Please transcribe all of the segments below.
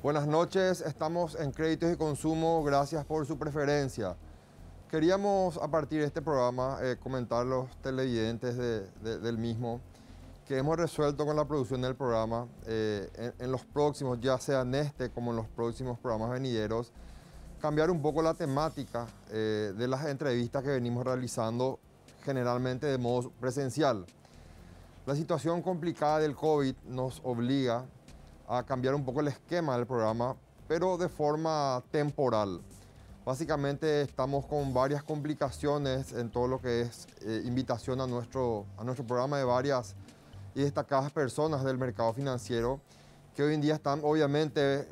Buenas noches, estamos en Créditos y Consumo, gracias por su preferencia. Queríamos a partir de este programa comentar a los televidentes del mismo que hemos resuelto con la producción del programa en los próximos, ya sea en este como en los próximos programas venideros, cambiar un poco la temática de las entrevistas que venimos realizando generalmente de modo presencial. La situación complicada del COVID nos obliga a cambiar un poco el esquema del programa, pero de forma temporal. Básicamente estamos con varias complicaciones en todo lo que es invitación a nuestro programa de varias y destacadas personas del mercado financiero que hoy en día están obviamente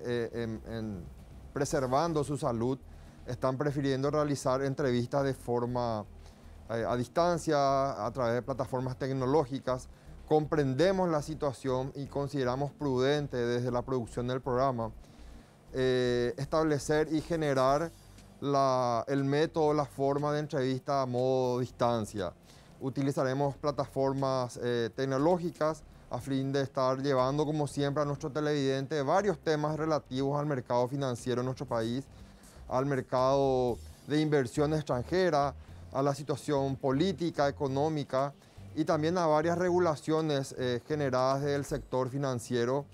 preservando su salud, están prefiriendo realizar entrevistas de forma a distancia, a través de plataformas tecnológicas. Comprendemos la situación y consideramos prudente desde la producción del programa establecer y generar el método, la forma de entrevista a modo distancia. Utilizaremos plataformas tecnológicas a fin de estar llevando, como siempre, a nuestro televidente varios temas relativos al mercado financiero en nuestro país, al mercado de inversión extranjera, a la situación política, económica y también a varias regulaciones generadas del sector financiero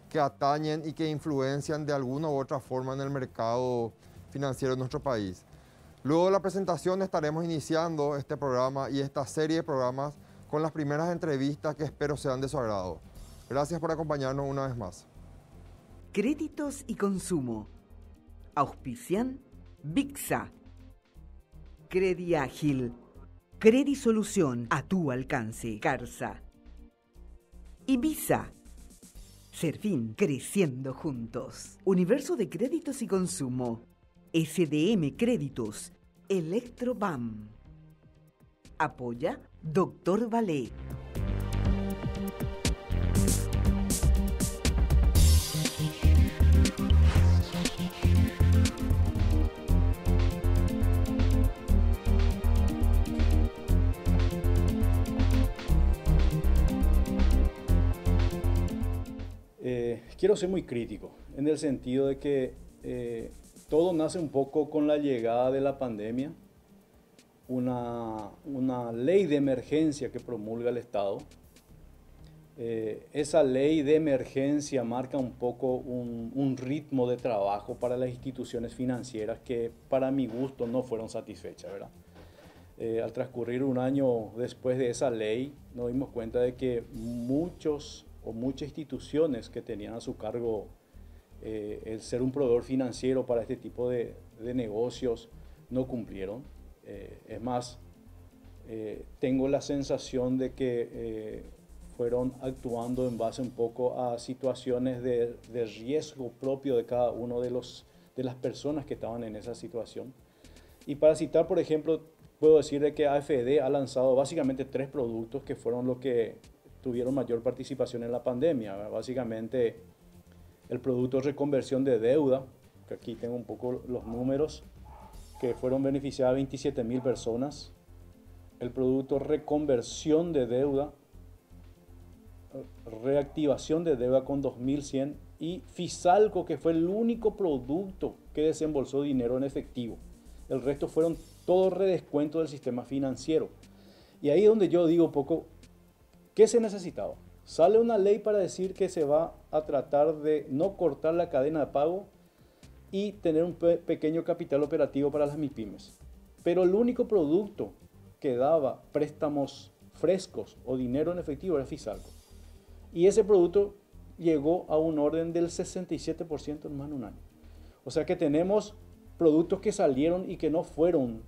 que atañen y que influencian de alguna u otra forma en el mercado financiero de nuestro país. Luego de la presentación estaremos iniciando este programa y esta serie de programas con las primeras entrevistas que espero sean de su agrado. Gracias por acompañarnos una vez más. Créditos y Consumo. Auspician VIXA. Crediágil. Credisolución a tu alcance. Carsa. Ibiza. Serfín, creciendo juntos. Universo de Créditos y Consumo. SDM Créditos. Electrobam. Apoya Dr. Valé. Quiero ser muy crítico, en el sentido de que todo nace un poco con la llegada de la pandemia, una ley de emergencia que promulga el Estado. Esa ley de emergencia marca un poco un ritmo de trabajo para las instituciones financieras que para mi gusto no fueron satisfechas, ¿verdad? Al transcurrir un año después de esa ley, nos dimos cuenta de que muchas instituciones que tenían a su cargo el ser un proveedor financiero para este tipo de negocios no cumplieron. Es más, tengo la sensación de que fueron actuando en base un poco a situaciones de riesgo propio de cada uno de las personas que estaban en esa situación. Y para citar, por ejemplo, puedo decir de que AFD ha lanzado básicamente 3 productos que fueron los que tuvieron mayor participación en la pandemia. Básicamente el producto reconversión de deuda, que aquí tengo un poco los números, que fueron beneficiadas 27.000 personas. El producto reconversión de deuda, reactivación de deuda con 2.100 y Fisalco, que fue el único producto que desembolsó dinero en efectivo. El resto fueron todo redescuento del sistema financiero. Y ahí es donde yo digo un poco, ¿qué se necesitaba? Sale una ley para decir que se va a tratar de no cortar la cadena de pago y tener un pequeño capital operativo para las MIPYMES. Pero el único producto que daba préstamos frescos o dinero en efectivo era Fisalco. Y ese producto llegó a un orden del 67% en más de un año. O sea que tenemos productos que salieron y que no fueron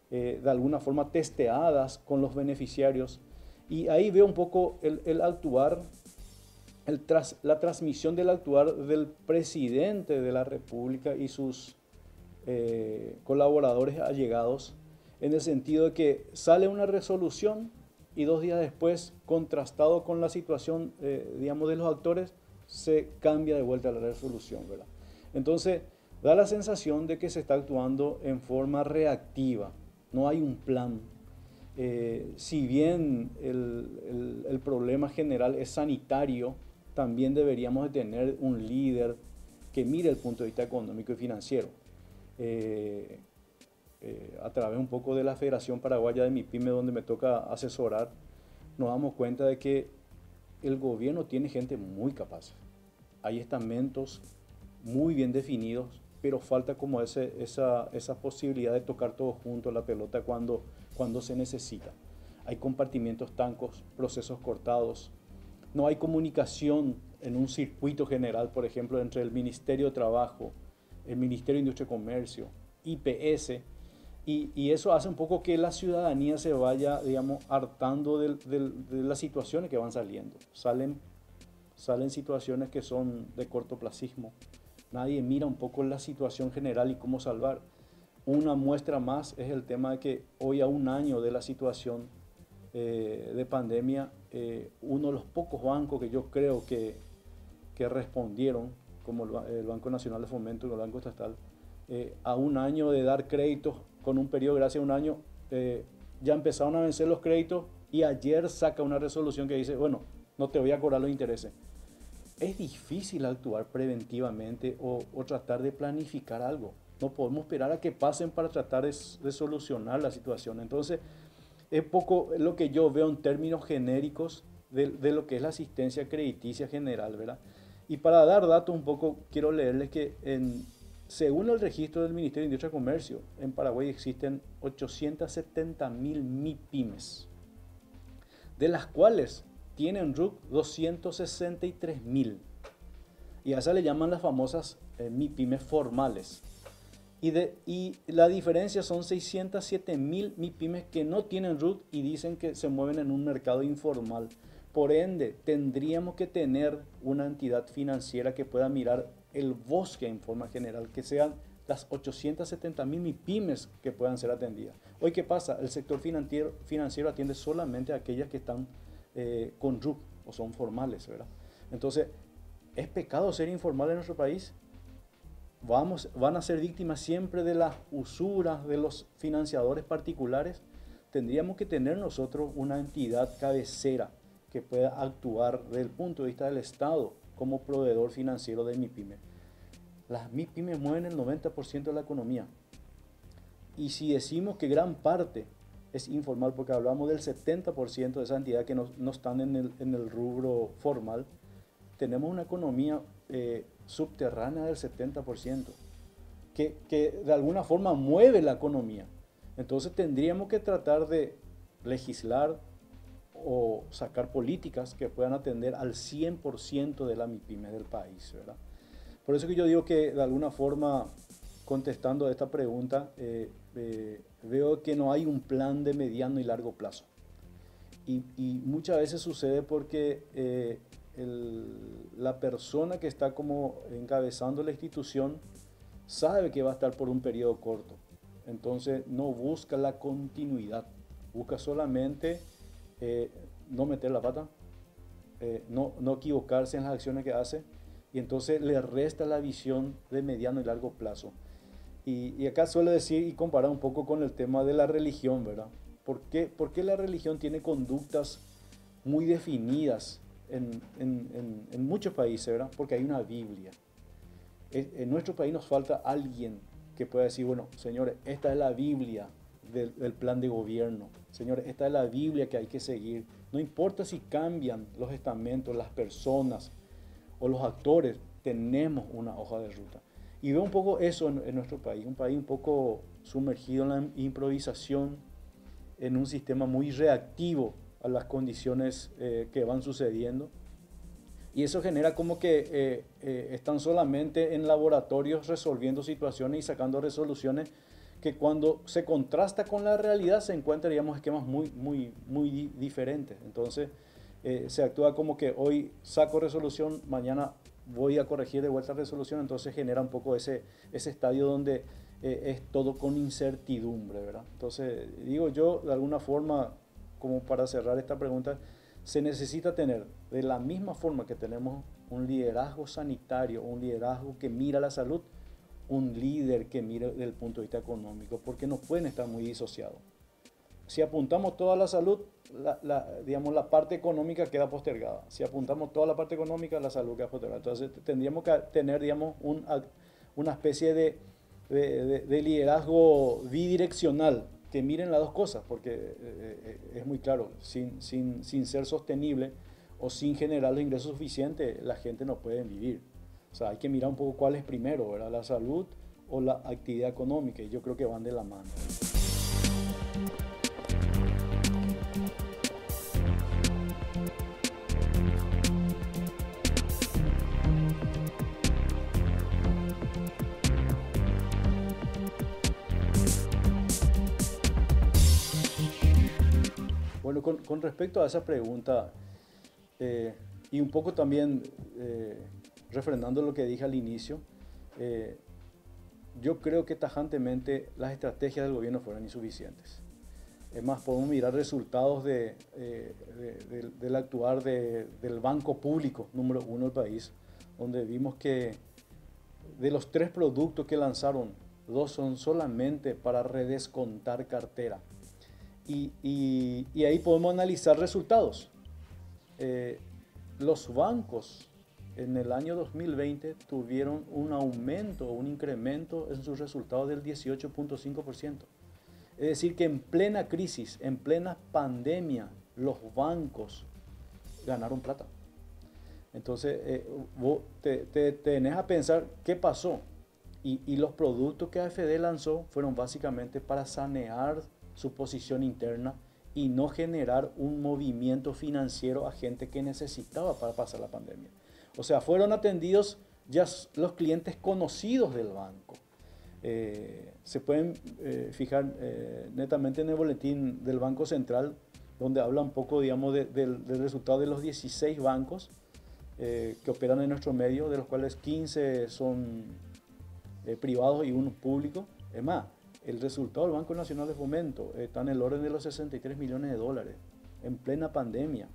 de alguna forma testeadas con los beneficiarios. Y ahí veo un poco el actuar, la transmisión del actuar del presidente de la República y sus colaboradores allegados, en el sentido de que sale una resolución y 2 días después, contrastado con la situación, digamos, de los actores, se cambia de vuelta la resolución, ¿verdad? Entonces, da la sensación de que se está actuando en forma reactiva, no hay un plan. Si bien el problema general es sanitario, también deberíamos de tener un líder que mire el punto de vista económico y financiero. A través un poco de la Federación Paraguaya de MIPYME, donde me toca asesorar, nos damos cuenta de que el gobierno tiene gente muy capaz. Hay estamentos muy bien definidos, pero falta como esa posibilidad de tocar todos juntos la pelota cuando se necesita. Hay compartimientos estancos, procesos cortados. No hay comunicación en un circuito general, por ejemplo, entre el Ministerio de Trabajo, el Ministerio de Industria y Comercio, IPS, y eso hace un poco que la ciudadanía se vaya, digamos, hartando de las situaciones que van saliendo. Salen situaciones que son de cortoplacismo. Nadie mira un poco la situación general y cómo salvar. Una muestra más es el tema de que hoy, a un año de la situación de pandemia, uno de los pocos bancos que yo creo que respondieron, como el Banco Nacional de Fomento y el Banco Estatal, a un año de dar créditos, con un periodo gracias a un año, ya empezaron a vencer los créditos y ayer saca una resolución que dice, bueno, no te voy a cobrar los intereses. Es difícil actuar preventivamente o tratar de planificar algo. No podemos esperar a que pasen para tratar de solucionar la situación. Entonces, es poco lo que yo veo en términos genéricos de lo que es la asistencia crediticia general, ¿verdad? Y para dar datos un poco, quiero leerles que según el registro del Ministerio de Industria y Comercio, en Paraguay existen 870.000 MIPYMES, de las cuales tienen RUC 263.000. Y a esas le llaman las famosas MIPYMES formales. Y la diferencia son 607.000 MIPYMES que no tienen RUC y dicen que se mueven en un mercado informal. Por ende, tendríamos que tener una entidad financiera que pueda mirar el bosque en forma general, que sean las 870.000 MIPYMES que puedan ser atendidas. Hoy, ¿qué pasa? El sector financiero atiende solamente a aquellas que están con RUC o son formales, ¿verdad? Entonces, ¿es pecado ser informal en nuestro país? ¿Van a ser víctimas siempre de las usuras de los financiadores particulares? Tendríamos que tener nosotros una entidad cabecera que pueda actuar desde el punto de vista del Estado como proveedor financiero de MIPYME. Las MIPYME mueven el 90% de la economía. Y si decimos que gran parte es informal, porque hablamos del 70% de esa entidad que no están en el rubro formal, tenemos una economía subterránea del 70%, que de alguna forma mueve la economía. Entonces tendríamos que tratar de legislar o sacar políticas que puedan atender al 100% de la MIPYME del país, ¿verdad? Por eso que yo digo que de alguna forma, contestando a esta pregunta, veo que no hay un plan de mediano y largo plazo. Y muchas veces sucede porque la persona que está como encabezando la institución sabe que va a estar por un periodo corto. Entonces no busca la continuidad, busca solamente no meter la pata, no equivocarse en las acciones que hace, y entonces le resta la visión de mediano y largo plazo. Y acá suelo decir y comparar un poco con el tema de la religión, ¿verdad? ¿Por qué la religión tiene conductas muy definidas en muchos países, ¿verdad? Porque hay una Biblia. En nuestro país nos falta alguien que pueda decir, bueno, señores, esta es la Biblia del plan de gobierno. Señores, esta es la Biblia que hay que seguir. No importa si cambian los estamentos, las personas o los actores, tenemos una hoja de ruta. Y veo un poco eso en nuestro país, un país un poco sumergido en la improvisación, en un sistema muy reactivo a las condiciones que van sucediendo. Y eso genera como que están solamente en laboratorios resolviendo situaciones y sacando resoluciones que cuando se contrasta con la realidad se encuentran, digamos, esquemas muy diferentes. Entonces se actúa como que hoy saco resolución, mañana voy a corregir de vuelta resolución, entonces genera un poco ese estadio donde es todo con incertidumbre, ¿verdad? Entonces digo yo, de alguna forma, como para cerrar esta pregunta, se necesita tener, de la misma forma que tenemos un liderazgo sanitario, un liderazgo que mira la salud, un líder que mire desde el punto de vista económico, porque no pueden estar muy disociados. si apuntamos toda la salud, digamos, la parte económica queda postergada. Si apuntamos toda la parte económica, la salud queda postergada. Entonces tendríamos que tener, digamos, una especie de liderazgo bidireccional que miren las dos cosas, porque es muy claro, sin ser sostenible o sin generar los ingresos suficientes, la gente no puede vivir. O sea, hay que mirar un poco cuál es primero, ¿verdad? La salud o la actividad económica, y yo creo que van de la mano. Bueno, con respecto a esa pregunta, y un poco también refrendando lo que dije al inicio, yo creo que tajantemente las estrategias del gobierno fueron insuficientes. Es más, podemos mirar resultados del actuar del banco público número 1 del país, donde vimos que de los 3 productos que lanzaron, 2 son solamente para redescontar cartera. Y ahí podemos analizar resultados. Los bancos en el año 2020 tuvieron un aumento o un incremento en sus resultados del 18.5%. Es decir, que en plena crisis, en plena pandemia, los bancos ganaron plata. Entonces, vos te tenés a pensar qué pasó. Y los productos que AFD lanzó fueron básicamente para sanear su posición interna y no generar un movimiento financiero a gente que necesitaba para pasar la pandemia. O sea, fueron atendidos ya los clientes conocidos del banco. Se pueden fijar netamente en el boletín del Banco Central, donde habla un poco, digamos, del resultado de los 16 bancos que operan en nuestro medio, de los cuales 15 son privados y uno público. Es más, el resultado del Banco Nacional de Fomento está en el orden de los 63 millones de dólares en plena pandemia.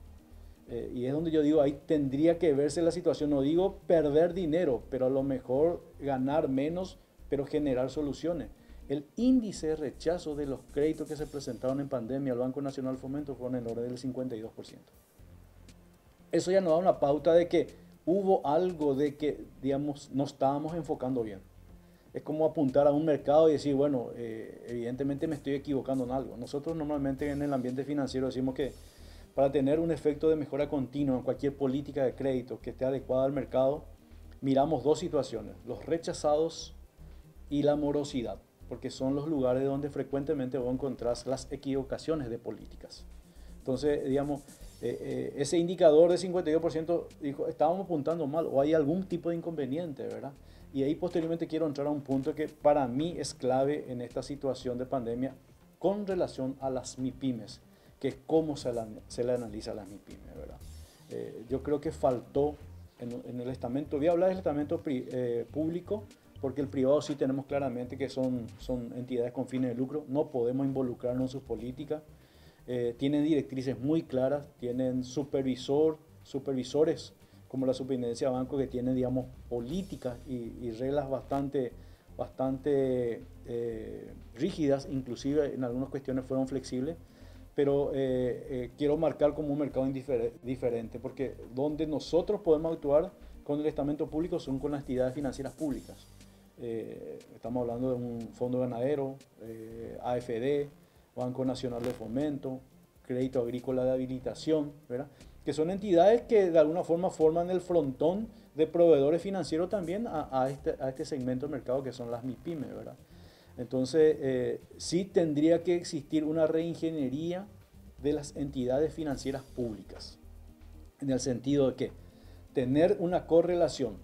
Y es donde yo digo, ahí tendría que verse la situación. No digo perder dinero, pero a lo mejor ganar menos, pero generar soluciones. El índice de rechazo de los créditos que se presentaron en pandemia al Banco Nacional de Fomento fue en el orden del 52%. Eso ya nos da una pauta de que hubo algo de que, digamos, no estábamos enfocando bien. Es como apuntar a un mercado y decir, bueno, evidentemente me estoy equivocando en algo. Nosotros normalmente en el ambiente financiero decimos que para tener un efecto de mejora continua en cualquier política de crédito que esté adecuada al mercado, miramos 2 situaciones, los rechazados y la morosidad, porque son los lugares donde frecuentemente vos encontrás las equivocaciones de políticas. Entonces, digamos, ese indicador de 52% dijo, estábamos apuntando mal o hay algún tipo de inconveniente, ¿verdad? Y ahí posteriormente quiero entrar a un punto que para mí es clave en esta situación de pandemia con relación a las MIPYMES, que es cómo se le analiza a las MIPYMES, ¿verdad? Yo creo que faltó en el estamento, voy a hablar del estamento público, porque el privado sí tenemos claramente que son entidades con fines de lucro, no podemos involucrarnos en sus políticas, tienen directrices muy claras, tienen supervisores como la Superintendencia de Bancos que tienen, digamos, políticas y reglas bastante rígidas, inclusive en algunas cuestiones fueron flexibles, pero quiero marcar como un mercado diferente, porque donde nosotros podemos actuar con el estamento público son con las entidades financieras públicas. Estamos hablando de un fondo ganadero, AFD, Banco Nacional de Fomento, Crédito Agrícola de Habilitación, ¿verdad? Que son entidades que de alguna forma forman el frontón de proveedores financieros también a este segmento de mercado que son las MIPYMES, ¿verdad? Entonces, sí tendría que existir una reingeniería de las entidades financieras públicas, en el sentido de que tener una correlación,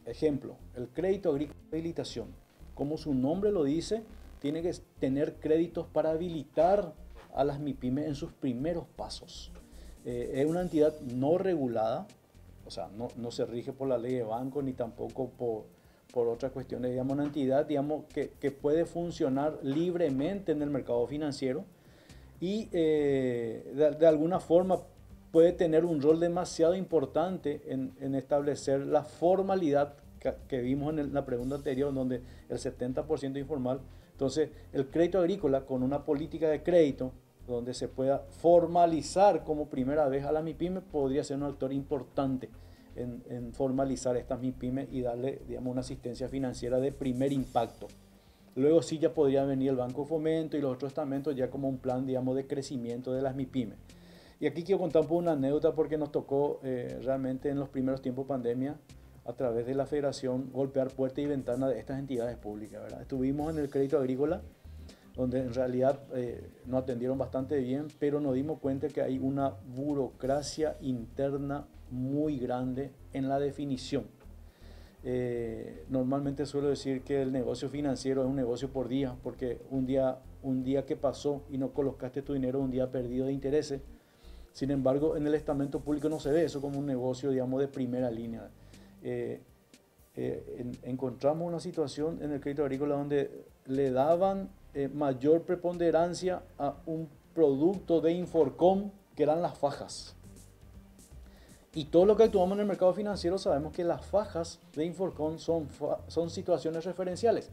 ejemplo, el crédito agrícola de habilitación, como su nombre lo dice, tiene que tener créditos para habilitar a las MIPYMES en sus primeros pasos. Es una entidad no regulada, o sea, no se rige por la ley de banco ni tampoco por otras cuestiones, digamos, una entidad, digamos, que puede funcionar libremente en el mercado financiero y de alguna forma puede tener un rol demasiado importante en establecer la formalidad que vimos en la pregunta anterior, donde el 70% informal. Entonces, el crédito agrícola con una política de crédito donde se pueda formalizar como primera vez a la MIPYME, podría ser un actor importante en formalizar estas MIPYME y darle, digamos, una asistencia financiera de primer impacto. Luego sí ya podría venir el Banco Fomento y los otros estamentos ya como un plan, digamos, de crecimiento de las MIPYME. Y aquí quiero contar un poco una anécdota porque nos tocó realmente en los primeros tiempos de pandemia, a través de la federación, golpear puerta y ventana de estas entidades públicas, ¿verdad? Estuvimos en el crédito agrícola, donde en realidad nos atendieron bastante bien, pero nos dimos cuenta que hay una burocracia interna muy grande en la definición. Normalmente suelo decir que el negocio financiero es un negocio por día, porque un día que pasó y no colocaste tu dinero, un día perdido de intereses. Sin embargo, en el estamento público no se ve eso como un negocio, digamos, de primera línea. Encontramos una situación en el crédito agrícola donde le daban mayor preponderancia a un producto de Inforcom, que eran las fajas. Y todo lo que actuamos en el mercado financiero sabemos que las fajas de Inforcom son situaciones referenciales.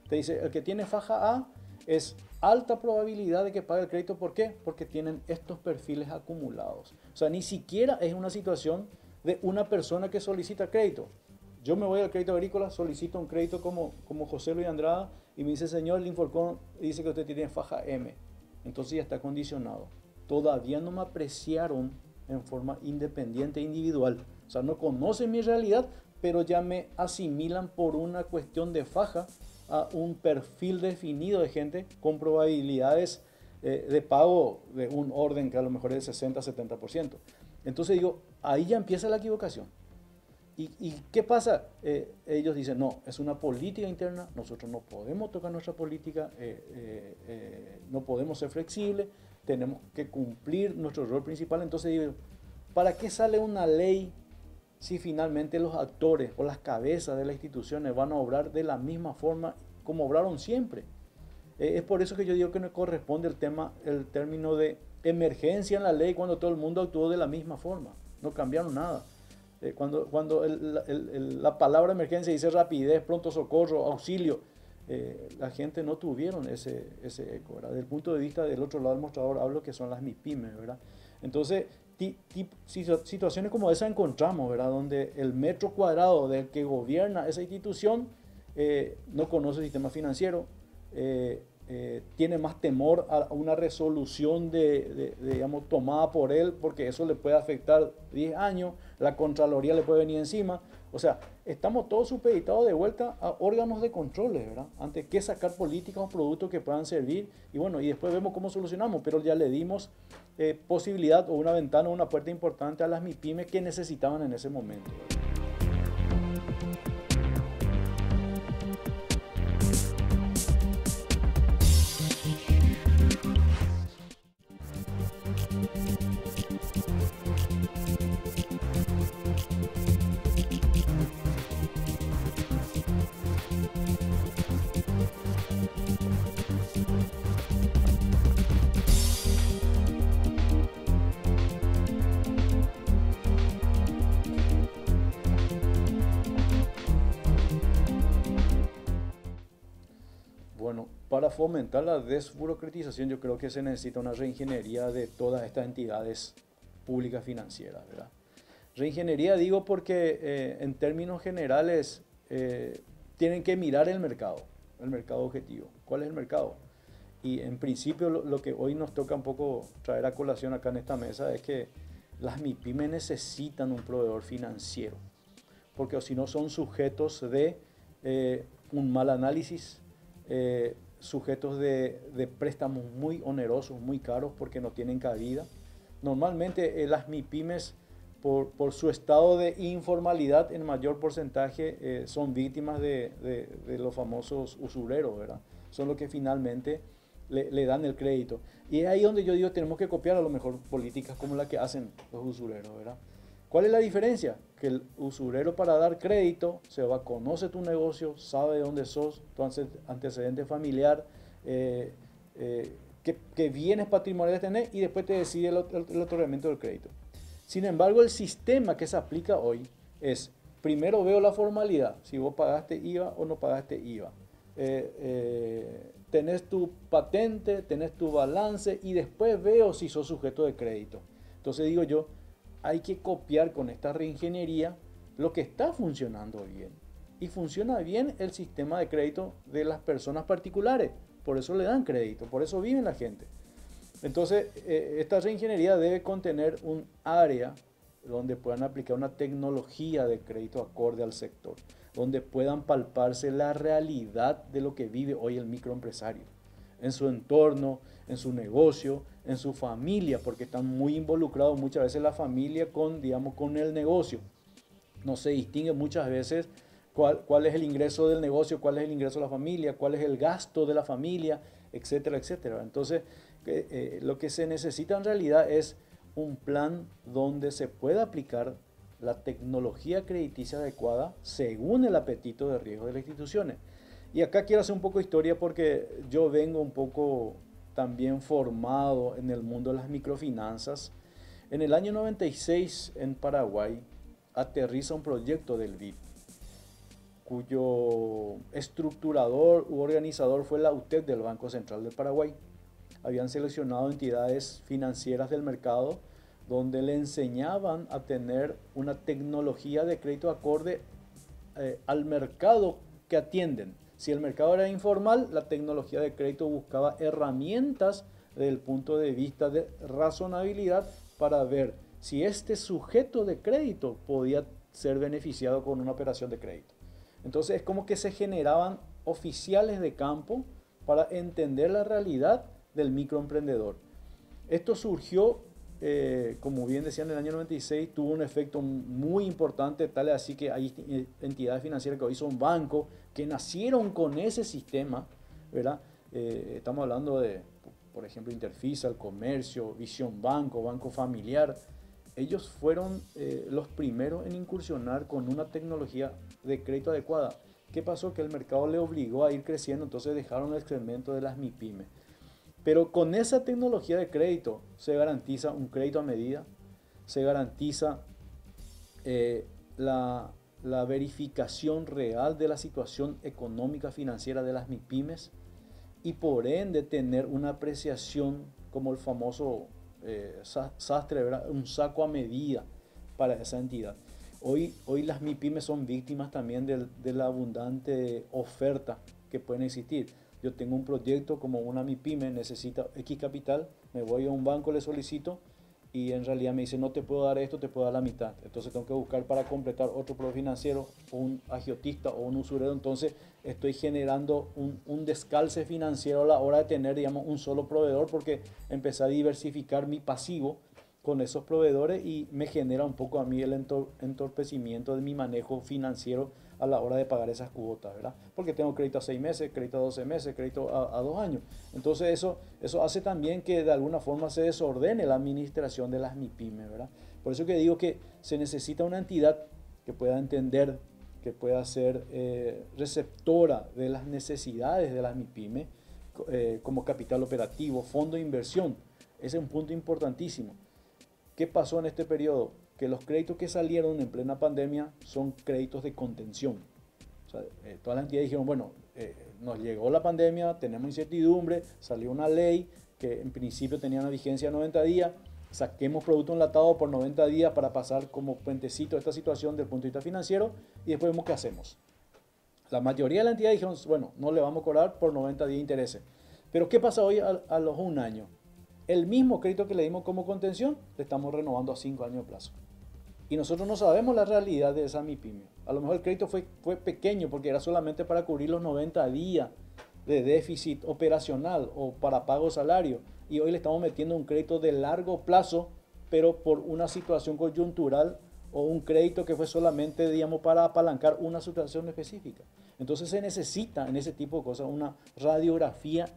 Te dice, el que tiene faja A es alta probabilidad de que pague el crédito. ¿Por qué? Porque tienen estos perfiles acumulados. O sea, ni siquiera es una situación de una persona que solicita crédito. Yo me voy al crédito agrícola, solicito un crédito como José Luis Andrada y me dice, señor, el Inforcom dice que usted tiene faja M. Entonces ya está condicionado. Todavía no me apreciaron en forma independiente e individual. O sea, no conocen mi realidad, pero ya me asimilan por una cuestión de faja a un perfil definido de gente con probabilidades de pago de un orden que a lo mejor es de 60-70%. Entonces digo, ahí ya empieza la equivocación. ¿Y qué pasa? Ellos dicen, no, es una política interna, nosotros no podemos tocar nuestra política, no podemos ser flexibles, tenemos que cumplir nuestro rol principal. Entonces digo, ¿para qué sale una ley si finalmente los actores o las cabezas de las instituciones van a obrar de la misma forma como obraron siempre? Es por eso que yo digo que no corresponde el término de emergencia en la ley cuando todo el mundo actuó de la misma forma, no cambiaron nada. Cuando la palabra emergencia dice rapidez, pronto socorro, auxilio, la gente no tuvieron ese eco, ¿verdad? Desde el punto de vista del otro lado del mostrador hablo que son las MIPYME, ¿verdad? Entonces, situaciones como esa encontramos, ¿verdad? Donde el metro cuadrado del que gobierna esa institución no conoce el sistema financiero, tiene más temor a una resolución digamos, tomada por él, porque eso le puede afectar 10 años, la Contraloría le puede venir encima. O sea, estamos todos supeditados de vuelta a órganos de controles, ¿verdad? Antes que sacar políticas o productos que puedan servir, y bueno, y después vemos cómo solucionamos, pero ya le dimos posibilidad o una ventana o una puerta importante a las MIPYME que necesitaban en ese momento, ¿verdad? Bueno, para fomentar la desburocratización yo creo que se necesita una reingeniería de todas estas entidades públicas financieras, ¿verdad? Reingeniería digo porque en términos generales tienen que mirar el mercado objetivo. ¿Cuál es el mercado? Y en principio lo que hoy nos toca un poco traer a colación acá en esta mesa es que las MIPYME necesitan un proveedor financiero, porque si no son sujetos de un mal análisis, sujetos de préstamos muy onerosos, muy caros, porque no tienen cabida. Normalmente las MIPYMEs, por su estado de informalidad, en mayor porcentaje son víctimas de los famosos usureros, ¿verdad? Son los que finalmente le dan el crédito. Y es ahí donde yo digo, tenemos que copiar a lo mejor políticas como la que hacen los usureros, ¿verdad? ¿Cuál es la diferencia? Que el usurero, para dar crédito, conoce tu negocio, sabe de dónde sos, tu antecedente familiar, qué bienes patrimoniales tenés, y después te decide el otorgamiento del crédito. Sin embargo, el sistema que se aplica hoy es, primero veo la formalidad, si vos pagaste IVA o no pagaste IVA. Te tenés tu patente, tenés tu balance y después veo si sos sujeto de crédito. Entonces digo yo, hay que copiar con esta reingeniería lo que está funcionando bien. Y funciona bien el sistema de crédito de las personas particulares. Por eso le dan crédito, por eso vive la gente. Entonces, esta reingeniería debe contener un área donde puedan aplicar una tecnología de crédito acorde al sector, donde puedan palparse la realidad de lo que vive hoy el microempresario, en su entorno, en su negocio, en su familia, porque están muy involucrados muchas veces la familia con, digamos, con el negocio. No se distingue muchas veces cuál es el ingreso del negocio, cuál es el ingreso de la familia, cuál es el gasto de la familia, etcétera, etcétera. Entonces, lo que se necesita en realidad es un plan donde se pueda aplicar la tecnología crediticia adecuada según el apetito de riesgo de las instituciones. Y acá quiero hacer un poco de historia porque yo vengo un poco también formado en el mundo de las microfinanzas. En el año 96 en Paraguay aterriza un proyecto del BID, cuyo estructurador u organizador fue la UTEP del Banco Central del Paraguay. Habían seleccionado entidades financieras del mercado donde le enseñaban a tener una tecnología de crédito acorde al mercado que atienden. Si el mercado era informal, la tecnología de crédito buscaba herramientas desde el punto de vista de razonabilidad para ver si este sujeto de crédito podía ser beneficiado con una operación de crédito. Entonces es como que se generaban oficiales de campo para entender la realidad del microemprendedor. Esto surgió, como bien decían, en el año 96, tuvo un efecto muy importante, tal así que hay entidades financieras que hoy son bancos, que nacieron con ese sistema, ¿verdad? Estamos hablando de, por ejemplo, Interfisa, el Comercio, Visión Banco, Banco Familiar. Ellos fueron los primeros en incursionar con una tecnología de crédito adecuada. ¿Qué pasó? Que el mercado le obligó a ir creciendo, entonces dejaron el segmento de las MIPYME. Pero con esa tecnología de crédito se garantiza un crédito a medida, se garantiza la verificación real de la situación económica financiera de las MIPYMES y por ende tener una apreciación como el famoso sastre, ¿verdad? Un saco a medida para esa entidad. Hoy las MIPYMES son víctimas también de la abundante oferta que pueden existir. Yo tengo un proyecto como una MIPYME, necesita X capital, me voy a un banco, le solicito y en realidad me dice no te puedo dar esto, te puedo dar la mitad. Entonces tengo que buscar para completar otro producto financiero, o un agiotista o un usurero. Entonces estoy generando un descalce financiero a la hora de tener, digamos, un solo proveedor porque empecé a diversificar mi pasivo con esos proveedores y me genera un poco a mí el entorpecimiento de mi manejo financiero a la hora de pagar esas cuotas, ¿verdad? Porque tengo crédito a 6 meses, crédito a 12 meses, crédito a 2 años. Entonces eso hace también que de alguna forma se desordene la administración de las MIPYME, ¿verdad? Por eso que digo que se necesita una entidad que pueda entender, que pueda ser receptora de las necesidades de las MIPYME, como capital operativo, fondo de inversión. Ese es un punto importantísimo. ¿Qué pasó en este periodo? Que los créditos que salieron en plena pandemia son créditos de contención. O sea, todas las entidades dijeron, bueno, nos llegó la pandemia, tenemos incertidumbre, salió una ley que en principio tenía una vigencia de 90 días, saquemos producto enlatado por 90 días para pasar como puentecito esta situación desde el punto de vista financiero y después vemos qué hacemos. La mayoría de las entidades dijeron, bueno, no le vamos a cobrar por 90 días de intereses. Pero ¿qué pasa hoy a los 1 año? El mismo crédito que le dimos como contención, le estamos renovando a 5 años de plazo. Y nosotros no sabemos la realidad de esa MIPYME. A lo mejor el crédito fue pequeño porque era solamente para cubrir los 90 días de déficit operacional o para pago de salario. Y hoy le estamos metiendo un crédito de largo plazo, pero por una situación coyuntural o un crédito que fue solamente, digamos, para apalancar una situación específica. Entonces se necesita en ese tipo de cosas una radiografía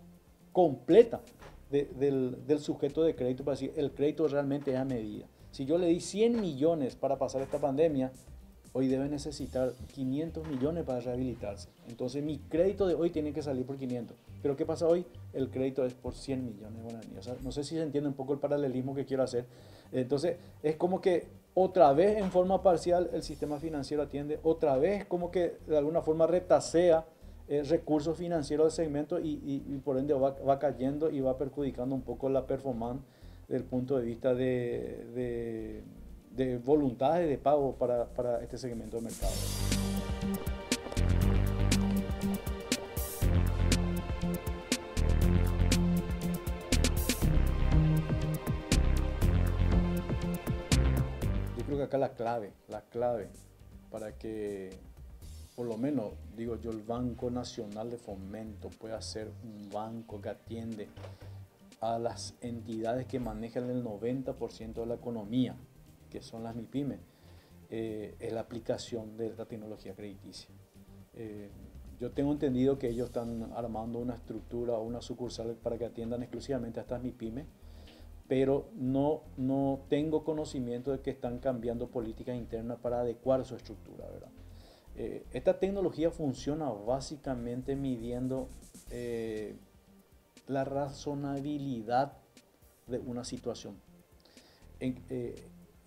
completa del sujeto de crédito para decir el crédito realmente es a medida. Si yo le di 100 millones para pasar esta pandemia, hoy debe necesitar 500 millones para rehabilitarse. Entonces mi crédito de hoy tiene que salir por 500. Pero ¿qué pasa hoy? El crédito es por 100 millones. O sea, no sé si se entiende un poco el paralelismo que quiero hacer. Entonces es como que otra vez en forma parcial el sistema financiero atiende, otra vez como que de alguna forma retasea recursos financieros del segmento y por ende va cayendo y va perjudicando un poco la performance desde el punto de vista de voluntades de pago para este segmento de mercado. Yo creo que acá la clave para que, por lo menos, digo yo, el Banco Nacional de Fomento pueda ser un banco que atiende a las entidades que manejan el 90% de la economía, que son las MIPYME, es la aplicación de la tecnología crediticia. Yo tengo entendido que ellos están armando una estructura o una sucursal para que atiendan exclusivamente a estas MIPYME, pero no tengo conocimiento de que están cambiando políticas internas para adecuar su estructura, ¿verdad? Esta tecnología funciona básicamente midiendo la razonabilidad de una situación.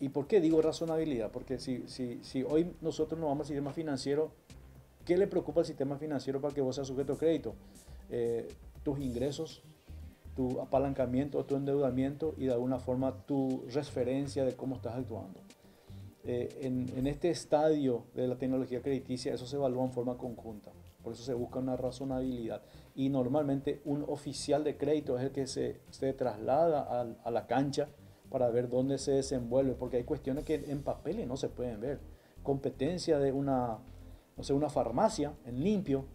¿Y por qué digo razonabilidad? Porque si hoy nosotros nos vamos al sistema financiero, ¿qué le preocupa al sistema financiero para que vos seas sujeto a crédito? Tus ingresos, tu apalancamiento, tu endeudamiento y de alguna forma tu referencia de cómo estás actuando. En este estadio de la tecnología crediticia eso se evalúa en forma conjunta, por eso se busca una razonabilidad y normalmente un oficial de crédito es el que se traslada a la cancha para ver dónde se desenvuelve, porque hay cuestiones que en papeles no se pueden ver. Competencia de una farmacia en limpio,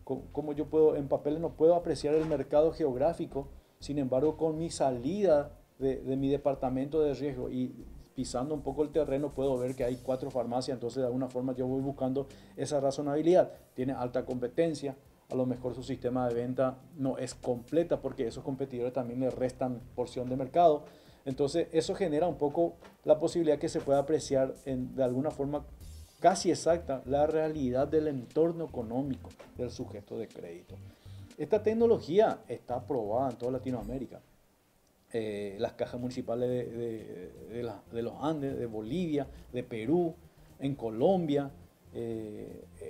como yo puedo, en papeles no puedo apreciar el mercado geográfico, sin embargo con mi salida de mi departamento de riesgo y pisando un poco el terreno puedo ver que hay 4 farmacias, entonces de alguna forma yo voy buscando esa razonabilidad. Tiene alta competencia, a lo mejor su sistema de venta no es completa porque esos competidores también le restan porción de mercado. Entonces eso genera un poco la posibilidad que se pueda apreciar de alguna forma casi exacta la realidad del entorno económico del sujeto de crédito. Esta tecnología está aprobada en toda Latinoamérica. Las cajas municipales de los Andes, de Bolivia, de Perú, en Colombia,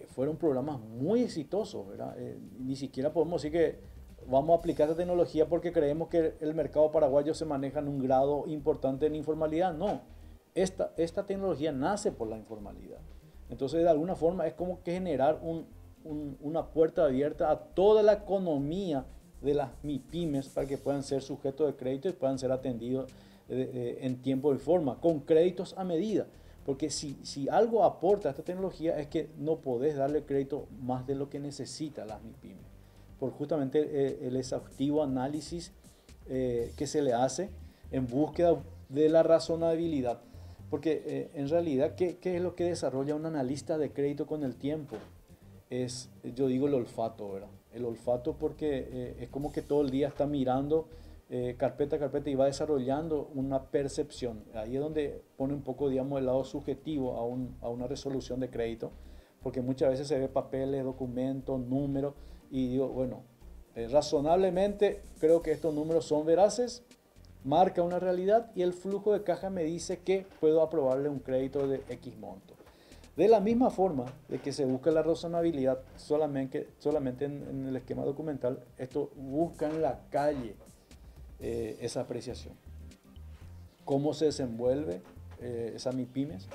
fueron programas muy exitosos, ¿verdad? Ni siquiera podemos decir que vamos a aplicar esta tecnología porque creemos que el mercado paraguayo se maneja en un grado importante en informalidad. No, esta tecnología nace por la informalidad. Entonces, de alguna forma, es como que generar una puerta abierta a toda la economía de las MIPYMES para que puedan ser sujetos de crédito y puedan ser atendidos en tiempo y forma, con créditos a medida. Porque si algo aporta a esta tecnología es que no podés darle crédito más de lo que necesita las MIPYMES. Por justamente el exhaustivo análisis que se le hace en búsqueda de la razonabilidad. Porque en realidad, ¿qué es lo que desarrolla un analista de crédito con el tiempo? Yo digo el olfato, ¿verdad? El olfato porque es como que todo el día está mirando carpeta a carpeta y va desarrollando una percepción. Ahí es donde pone un poco, digamos, el lado subjetivo a una resolución de crédito, porque muchas veces se ve papeles, documentos, números, y digo, bueno, razonablemente creo que estos números son veraces, marca una realidad y el flujo de caja me dice que puedo aprobarle un crédito de X monto. De la misma forma de que se busca la razonabilidad solamente en el esquema documental, esto busca en la calle esa apreciación. Cómo se desenvuelve esa MIPYMES,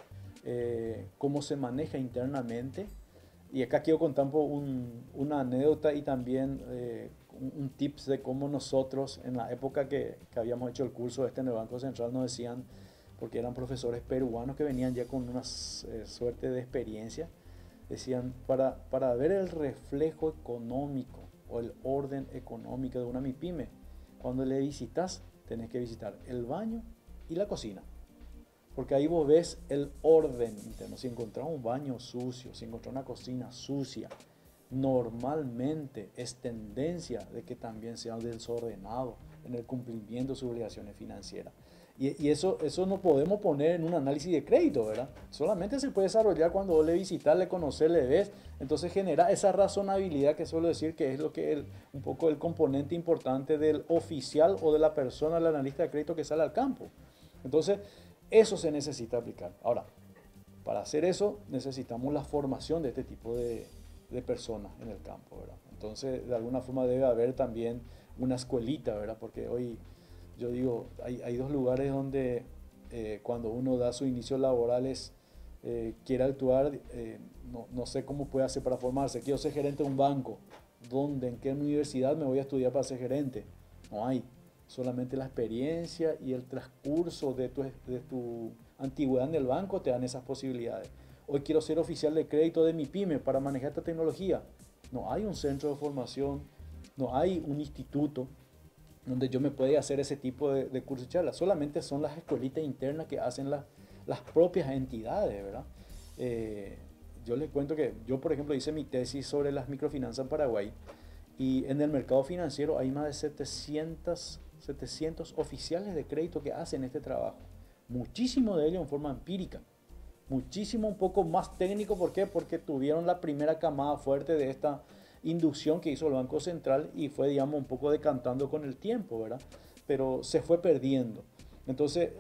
cómo se maneja internamente. Y acá quiero contar una anécdota y también un tips de cómo nosotros, en la época que habíamos hecho el curso en el Banco Central, nos decían, porque eran profesores peruanos que venían ya con una suerte de experiencia, decían, para ver el reflejo económico o el orden económico de una MIPYME, cuando le visitas, tenés que visitar el baño y la cocina. Porque ahí vos ves el orden interno. Si encontrás un baño sucio, si encontrás una cocina sucia, normalmente es tendencia de que también sea desordenado en el cumplimiento de sus obligaciones financieras. Y eso no podemos poner en un análisis de crédito, ¿verdad? Solamente se puede desarrollar cuando vos le visitas, le conoces, le ves. Entonces genera esa razonabilidad que suelo decir que es lo que un poco el componente importante del oficial o de la persona, el analista de crédito que sale al campo. Entonces, eso se necesita aplicar. Ahora, para hacer eso necesitamos la formación de este tipo de de personas en el campo, ¿verdad? Entonces, de alguna forma debe haber también una escuelita, ¿verdad? Porque hoy, yo digo, hay dos lugares donde cuando uno da sus inicios laborales, quiere actuar, no sé cómo puede hacer para formarse. Quiero ser gerente de un banco. ¿Dónde? ¿En qué universidad me voy a estudiar para ser gerente? No hay. Solamente la experiencia y el transcurso de tu antigüedad en el banco te dan esas posibilidades. Hoy quiero ser oficial de crédito de mi pyme para manejar esta tecnología. No hay un centro de formación, no hay un instituto donde yo me pueda hacer ese tipo de cursos y charlas. Solamente son las escuelitas internas que hacen las propias entidades, ¿verdad? Yo les cuento que yo, por ejemplo, hice mi tesis sobre las microfinanzas en Paraguay y en el mercado financiero hay más de 700 oficiales de crédito que hacen este trabajo. Muchísimo de ellos en forma empírica. Muchísimo un poco más técnico. ¿Por qué? Porque tuvieron la primera camada fuerte de esta inducción que hizo el Banco Central y fue, digamos, un poco decantando con el tiempo, ¿verdad? Pero se fue perdiendo. Entonces,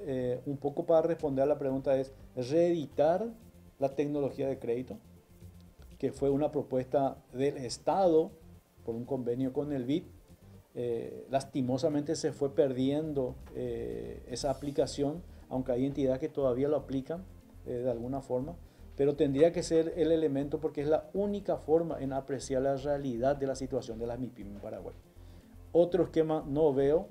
un poco para responder a la pregunta es reeditar la tecnología de crédito, que fue una propuesta del Estado por un convenio con el BID. Lastimosamente se fue perdiendo esa aplicación, aunque hay entidades que todavía lo aplican de alguna forma, pero tendría que ser el elemento porque es la única forma en apreciar la realidad de la situación de las MIPYME en Paraguay. Otro esquema no veo.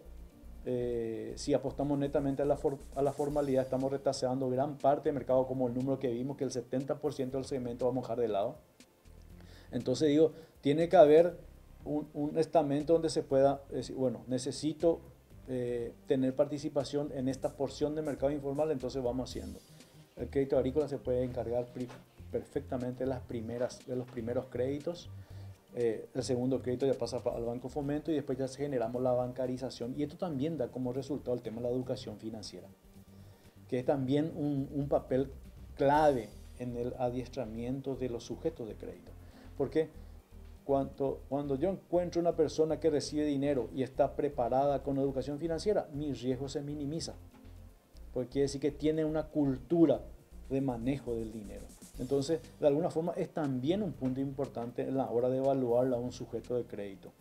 Si apostamos netamente a la formalidad, estamos retaseando gran parte del mercado, como el número que vimos, que el 70% del segmento vamos a dejar de lado. Entonces digo, tiene que haber un estamento donde se pueda decir, bueno, necesito tener participación en esta porción de mercado informal, entonces vamos haciendo. El crédito agrícola se puede encargar perfectamente de los primeros créditos. El segundo crédito ya pasa al Banco Fomento y después ya generamos la bancarización. Y esto también da como resultado el tema de la educación financiera, que es también un papel clave en el adiestramiento de los sujetos de crédito. Porque cuando yo encuentro una persona que recibe dinero y está preparada con educación financiera, mi riesgo se minimiza. Porque quiere decir que tiene una cultura de manejo del dinero. Entonces, de alguna forma, es también un punto importante en la hora de evaluar a un sujeto de crédito.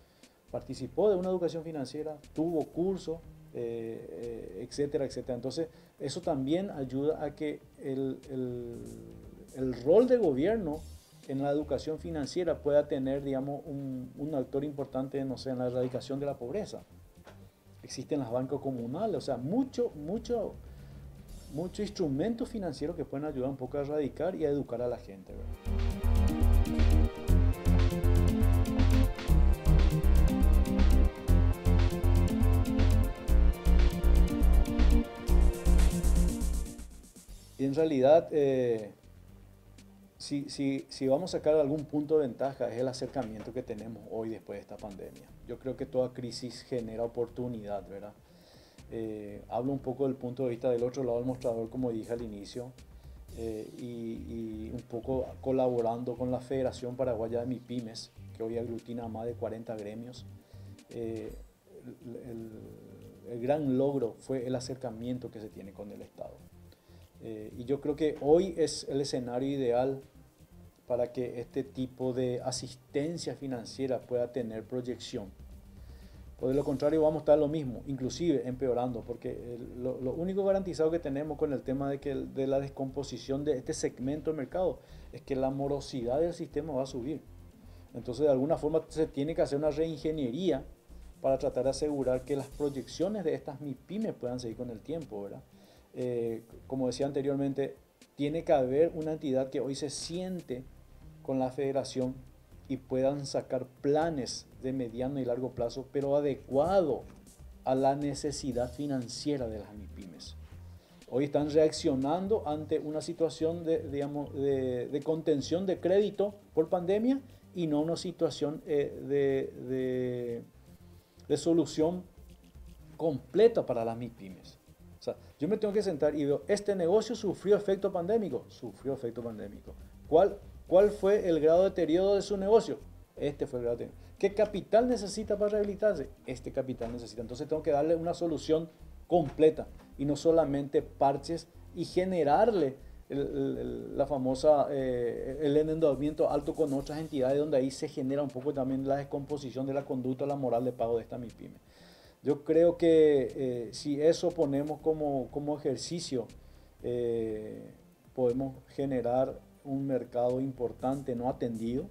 Participó de una educación financiera, tuvo curso, etcétera, etcétera. Entonces, eso también ayuda a que el rol de gobierno en la educación financiera pueda tener, digamos, un actor importante, no sé, en la erradicación de la pobreza. Existen las bancas comunales, o sea, muchos instrumentos financieros que pueden ayudar un poco a erradicar y a educar a la gente, ¿verdad? Y en realidad, si vamos a sacar algún punto de ventaja, es el acercamiento que tenemos hoy después de esta pandemia. Yo creo que toda crisis genera oportunidad, ¿verdad? Hablo un poco del punto de vista del otro lado del mostrador, como dije al inicio, y un poco colaborando con la Federación Paraguaya de MIPYMES, que hoy aglutina a más de 40 gremios. El gran logro fue el acercamiento que se tiene con el Estado. Y yo creo que hoy es el escenario ideal para que este tipo de asistencia financiera pueda tener proyección. Por de lo contrario vamos a estar lo mismo, inclusive empeorando, porque lo único garantizado que tenemos con el tema de la descomposición de este segmento del mercado es que la morosidad del sistema va a subir. Entonces, de alguna forma se tiene que hacer una reingeniería para tratar de asegurar que las proyecciones de estas MIPYMES puedan seguir con el tiempo, ¿verdad? Como decía anteriormente, tiene que haber una entidad que hoy se siente con la federación y puedan sacar planes de mediano y largo plazo, pero adecuado a la necesidad financiera de las MIPYMES. Hoy están reaccionando ante una situación de contención de crédito por pandemia y no una situación de solución completa para las MIPYMES. O sea, yo me tengo que sentar y veo, ¿este negocio sufrió efecto pandémico? Sufrió efecto pandémico. ¿Cuál fue el grado de deterioro de su negocio? Este fue el grado de deterioro. ¿Qué capital necesita para rehabilitarse? Este capital necesita. Entonces tengo que darle una solución completa y no solamente parches y generarle la famosa, el endeudamiento alto con otras entidades, donde ahí se genera un poco también la descomposición de la conducta, la moral de pago de esta MIPYME. Yo creo que si eso ponemos como ejercicio, podemos generar un mercado importante no atendido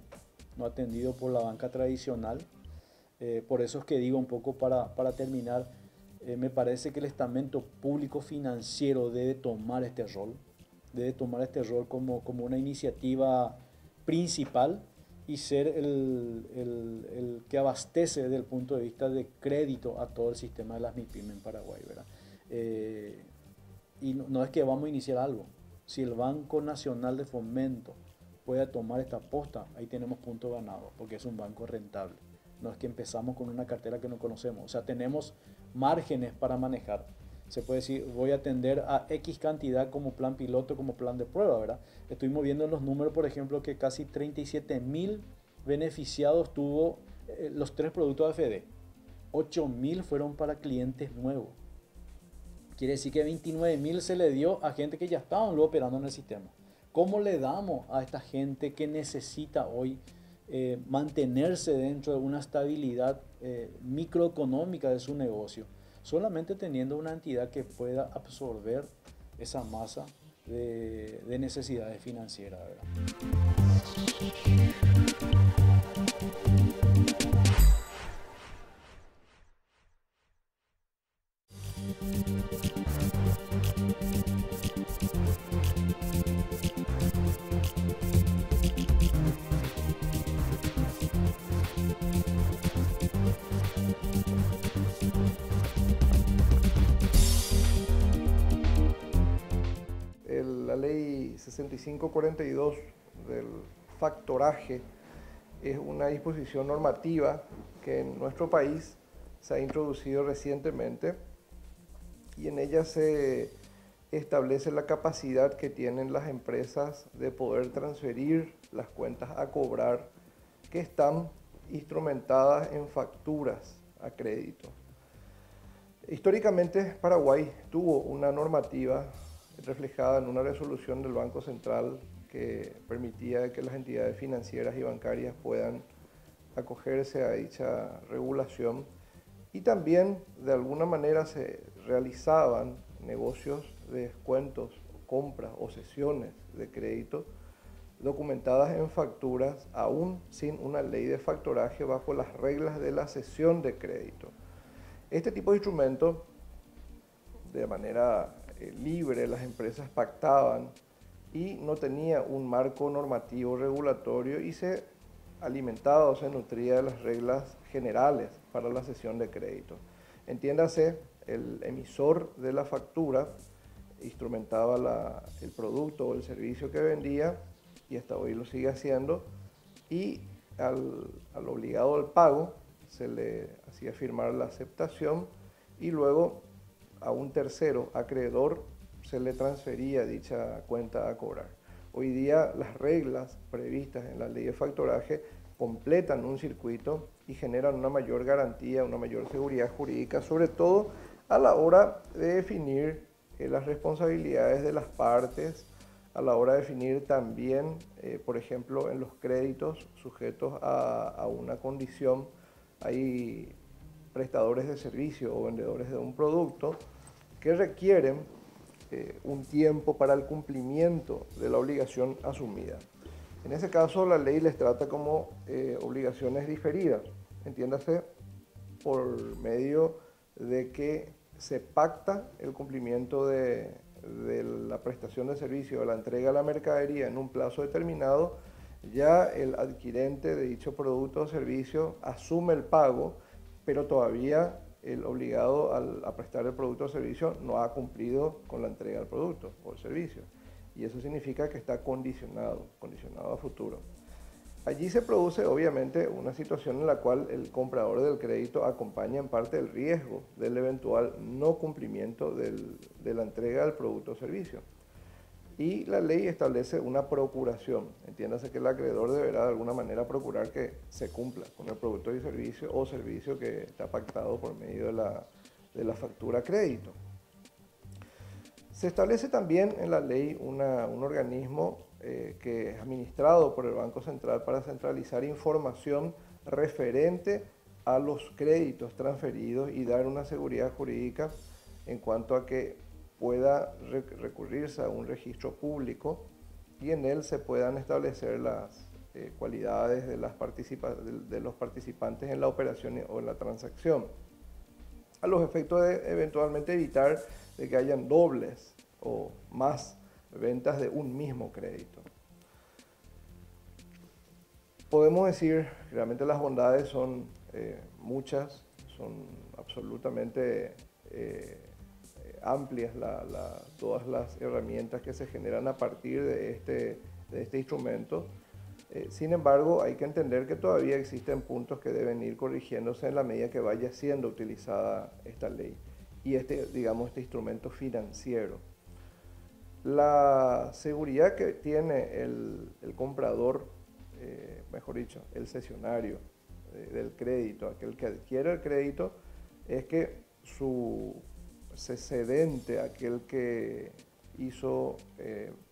por la banca tradicional. Por eso es que digo un poco para terminar, me parece que el estamento público financiero debe tomar este rol como una iniciativa principal y ser el que abastece desde el punto de vista de crédito a todo el sistema de las MIPYME en Paraguay, ¿verdad? Y no es que vamos a iniciar algo. Si el Banco Nacional de Fomento puede tomar esta aposta, ahí tenemos punto ganado, porque es un banco rentable. No es que empezamos con una cartera que no conocemos. O sea, tenemos márgenes para manejar. Se puede decir, voy a atender a X cantidad como plan piloto, como plan de prueba, ¿verdad? Estuvimos viendo en los números, por ejemplo, que casi 37.000 beneficiados tuvo los 3 productos de AFD. 8.000 fueron para clientes nuevos. Quiere decir que 29.000 se le dio a gente que ya estaban luego operando en el sistema. ¿Cómo le damos a esta gente que necesita hoy mantenerse dentro de una estabilidad microeconómica de su negocio? Solamente teniendo una entidad que pueda absorber esa masa de necesidades financieras, ¿verdad? La ley 6542 del factoraje es una disposición normativa que en nuestro país se ha introducido recientemente y en ella se establece la capacidad que tienen las empresas de poder transferir las cuentas a cobrar que están instrumentadas en facturas a crédito. Históricamente Paraguay tuvo una normativa reflejada en una resolución del Banco Central que permitía que las entidades financieras y bancarias puedan acogerse a dicha regulación y también de alguna manera se realizaban negocios de descuentos, compras o cesiones de crédito documentadas en facturas aún sin una ley de factoraje bajo las reglas de la cesión de crédito. Este tipo de instrumento, de manera libre, las empresas pactaban y no tenía un marco normativo regulatorio y se alimentaba o se nutría de las reglas generales para la cesión de crédito. Entiéndase, el emisor de la factura instrumentaba el producto o el servicio que vendía y hasta hoy lo sigue haciendo y al obligado al pago se le hacía firmar la aceptación y luego a un tercero acreedor se le transfería dicha cuenta a cobrar. Hoy día las reglas previstas en la ley de factoraje completan un circuito y generan una mayor garantía, una mayor seguridad jurídica, sobre todo a la hora de definir las responsabilidades de las partes, a la hora de definir también, por ejemplo, en los créditos sujetos a una condición. Hay prestadores de servicio o vendedores de un producto que requieren un tiempo para el cumplimiento de la obligación asumida. En ese caso, la ley les trata como obligaciones diferidas, entiéndase, por medio de que se pacta el cumplimiento de la prestación de servicio o la entrega de la mercadería en un plazo determinado. Ya el adquirente de dicho producto o servicio asume el pago, pero todavía el obligado a prestar el producto o servicio no ha cumplido con la entrega del producto o el servicio. Y eso significa que está condicionado a futuro. Allí se produce obviamente una situación en la cual el comprador del crédito acompaña en parte el riesgo del eventual no cumplimiento de la entrega del producto o servicio. Y la ley establece una procuración. Entiéndase que el acreedor deberá de alguna manera procurar que se cumpla con el producto y servicio o servicio que está pactado por medio de la factura crédito. Se establece también en la ley un organismo que es administrado por el Banco Central para centralizar información referente a los créditos transferidos y dar una seguridad jurídica en cuanto a que pueda recurrirse a un registro público y en él se puedan establecer las cualidades de los participantes en la operación o en la transacción, a los efectos de eventualmente evitar de que hayan dobles o más ventas de un mismo crédito. Podemos decir que realmente las bondades son muchas, son absolutamente amplias todas las herramientas que se generan a partir de este instrumento. Sin embargo, hay que entender que todavía existen puntos que deben ir corrigiéndose en la medida que vaya siendo utilizada esta ley y este instrumento financiero. La seguridad que tiene el comprador, mejor dicho, el cesionario del crédito, aquel que adquiere el crédito, es que su cedente, aquel que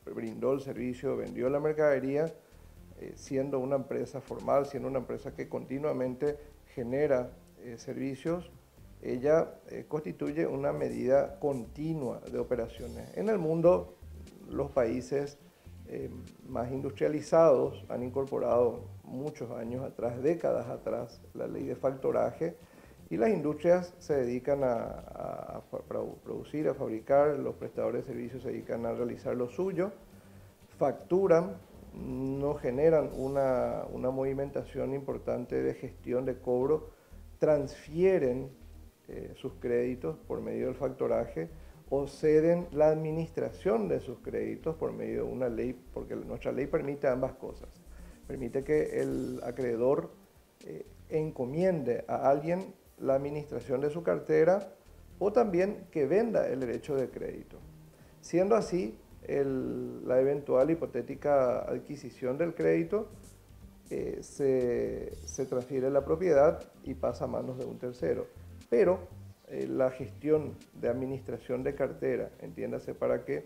brindó el servicio, vendió la mercadería, siendo una empresa formal, siendo una empresa que continuamente genera servicios, ella constituye una medida continua de operaciones. En el mundo, los países más industrializados han incorporado muchos años atrás, décadas atrás, la ley de factoraje, y las industrias se dedican a producir, a fabricar, los prestadores de servicios se dedican a realizar lo suyo, facturan, no generan una movimentación importante de gestión de cobro, transfieren sus créditos por medio del factoraje o ceden la administración de sus créditos por medio de una ley, porque nuestra ley permite ambas cosas. Permite que el acreedor encomiende a alguien la administración de su cartera o también que venda el derecho de crédito. Siendo así, la eventual hipotética adquisición del crédito se transfiere la propiedad y pasa a manos de un tercero. Pero la gestión de administración de cartera, entiéndase, para que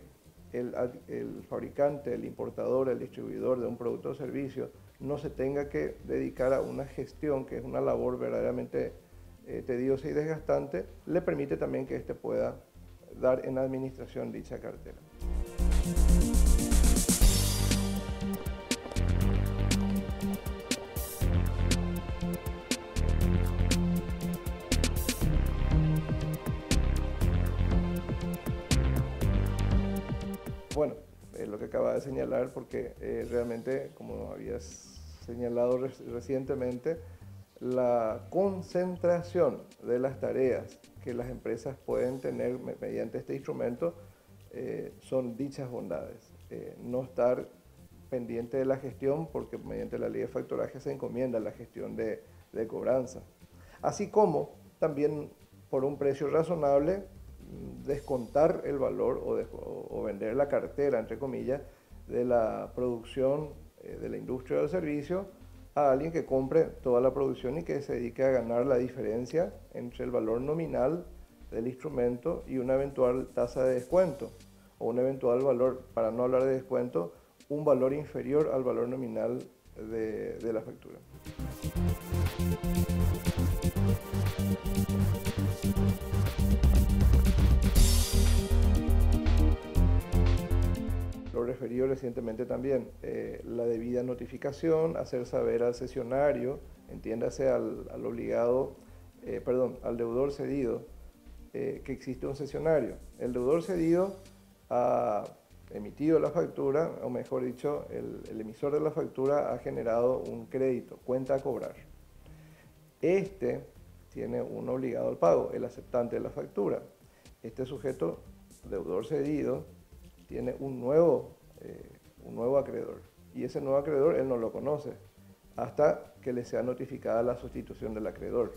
el fabricante, el importador, el distribuidor de un producto o servicio no se tenga que dedicar a una gestión que es una labor verdaderamente tediosa y desgastante, le permite también que éste pueda dar en administración dicha cartera. Bueno, lo que acaba de señalar, porque realmente, como habías señalado recientemente, la concentración de las tareas que las empresas pueden tener mediante este instrumento son dichas bondades. No estar pendiente de la gestión, porque mediante la ley de factoraje se encomienda la gestión de cobranza. Así como también por un precio razonable descontar el valor o vender la cartera, entre comillas, de la producción de la industria del servicio a alguien que compre toda la producción y que se dedique a ganar la diferencia entre el valor nominal del instrumento y una eventual tasa de descuento o un eventual valor, para no hablar de descuento, un valor inferior al valor nominal de la factura. Lo referido recientemente también, la debida notificación, hacer saber al cesionario, entiéndase al deudor cedido, que existe un cesionario. El deudor cedido ha emitido la factura, o mejor dicho, el emisor de la factura ha generado un crédito, cuenta a cobrar. Este tiene un obligado al pago, el aceptante de la factura. Este sujeto, deudor cedido, tiene un nuevo acreedor, y ese nuevo acreedor él no lo conoce hasta que le sea notificada la sustitución del acreedor.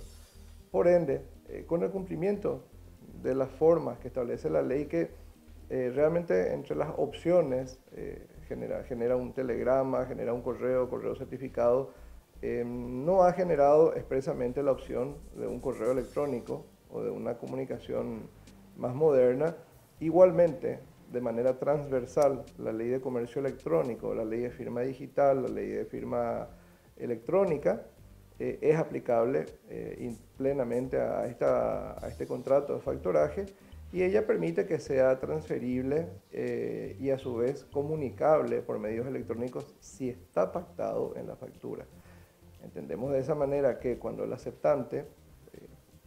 Por ende, con el cumplimiento de las formas que establece la ley, que realmente entre las opciones genera un telegrama, genera un correo certificado, no ha generado expresamente la opción de un correo electrónico o de una comunicación más moderna. Igualmente, de manera transversal la ley de comercio electrónico, la ley de firma digital, la ley de firma electrónica, es aplicable plenamente a este contrato de factoraje, y ella permite que sea transferible y a su vez comunicable por medios electrónicos si está pactado en la factura. Entendemos de esa manera que cuando el aceptante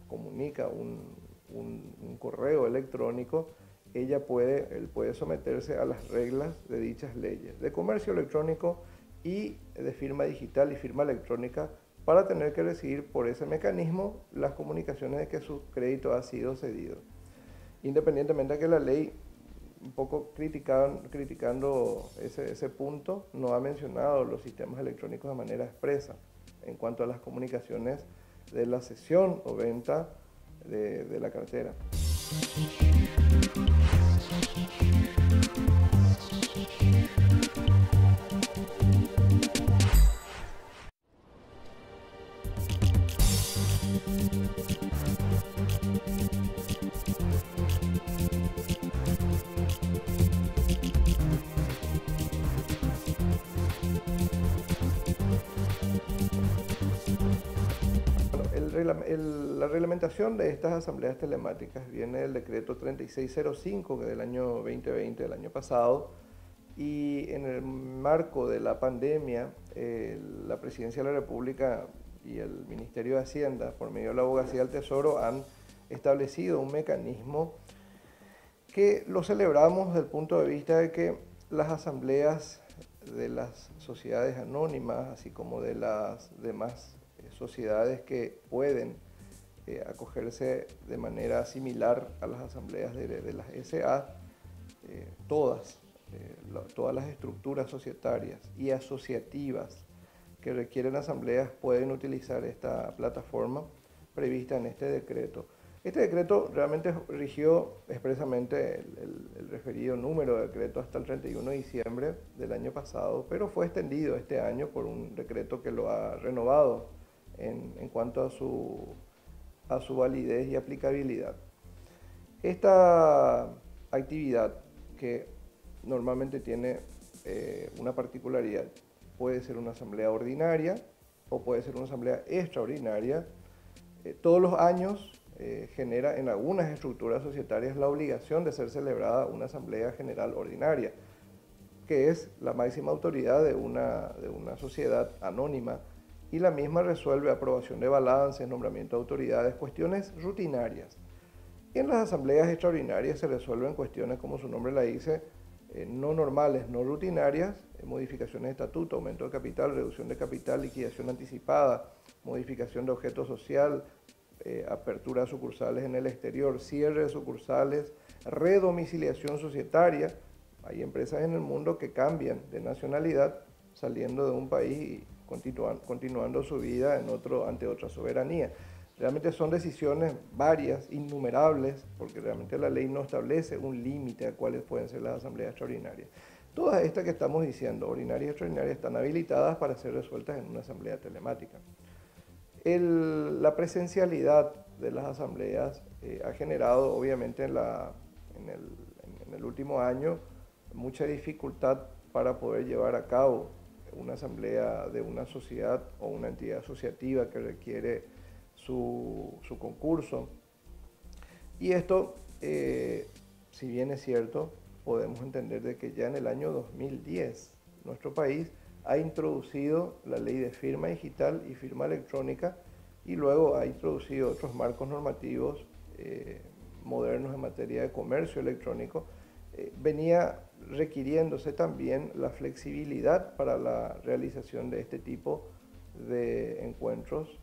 comunica un correo electrónico, él puede someterse a las reglas de dichas leyes de comercio electrónico y de firma digital y firma electrónica, para tener que recibir por ese mecanismo las comunicaciones de que su crédito ha sido cedido. Independientemente de que la ley, un poco criticando ese punto, no ha mencionado los sistemas electrónicos de manera expresa en cuanto a las comunicaciones de la cesión o venta de la cartera. La reglamentación de estas asambleas telemáticas viene del decreto 3605 del año 2020, del año pasado, y en el marco de la pandemia, la Presidencia de la República y el Ministerio de Hacienda, por medio de la Abogacía del Tesoro, han establecido un mecanismo que lo celebramos desde el punto de vista de que las asambleas de las sociedades anónimas, así como de las demás sociedades que pueden acogerse de manera similar a las asambleas de las SA, todas las estructuras societarias y asociativas que requieren asambleas pueden utilizar esta plataforma prevista en este decreto. Este decreto realmente rigió expresamente el referido número de decreto hasta el 31 de diciembre del año pasado, pero fue extendido este año por un decreto que lo ha renovado en cuanto a su validez y aplicabilidad. Esta actividad, que normalmente tiene una particularidad, puede ser una asamblea ordinaria o puede ser una asamblea extraordinaria, todos los años genera en algunas estructuras societarias la obligación de ser celebrada una asamblea general ordinaria, que es la máxima autoridad de una sociedad anónima, y la misma resuelve aprobación de balances, nombramiento de autoridades, cuestiones rutinarias. En las asambleas extraordinarias se resuelven cuestiones, como su nombre la dice, no normales, no rutinarias, modificaciones de estatuto, aumento de capital, reducción de capital, liquidación anticipada, modificación de objeto social, apertura de sucursales en el exterior, cierre de sucursales, redomiciliación societaria. Hay empresas en el mundo que cambian de nacionalidad saliendo de un país y continuando su vida ante otra soberanía. Realmente son decisiones varias, innumerables, porque realmente la ley no establece un límite a cuáles pueden ser las asambleas extraordinarias. Todas estas que estamos diciendo, ordinarias y extraordinarias, están habilitadas para ser resueltas en una asamblea telemática. La presencialidad de las asambleas ha generado, obviamente, en el último año, mucha dificultad para poder llevar a cabo una asamblea de una sociedad o una entidad asociativa que requiere su concurso. Y esto, si bien es cierto, podemos entender de que ya en el año 2010 nuestro país ha introducido la ley de firma digital y firma electrónica, y luego ha introducido otros marcos normativos modernos en materia de comercio electrónico. Venía requiriéndose también la flexibilidad para la realización de este tipo de encuentros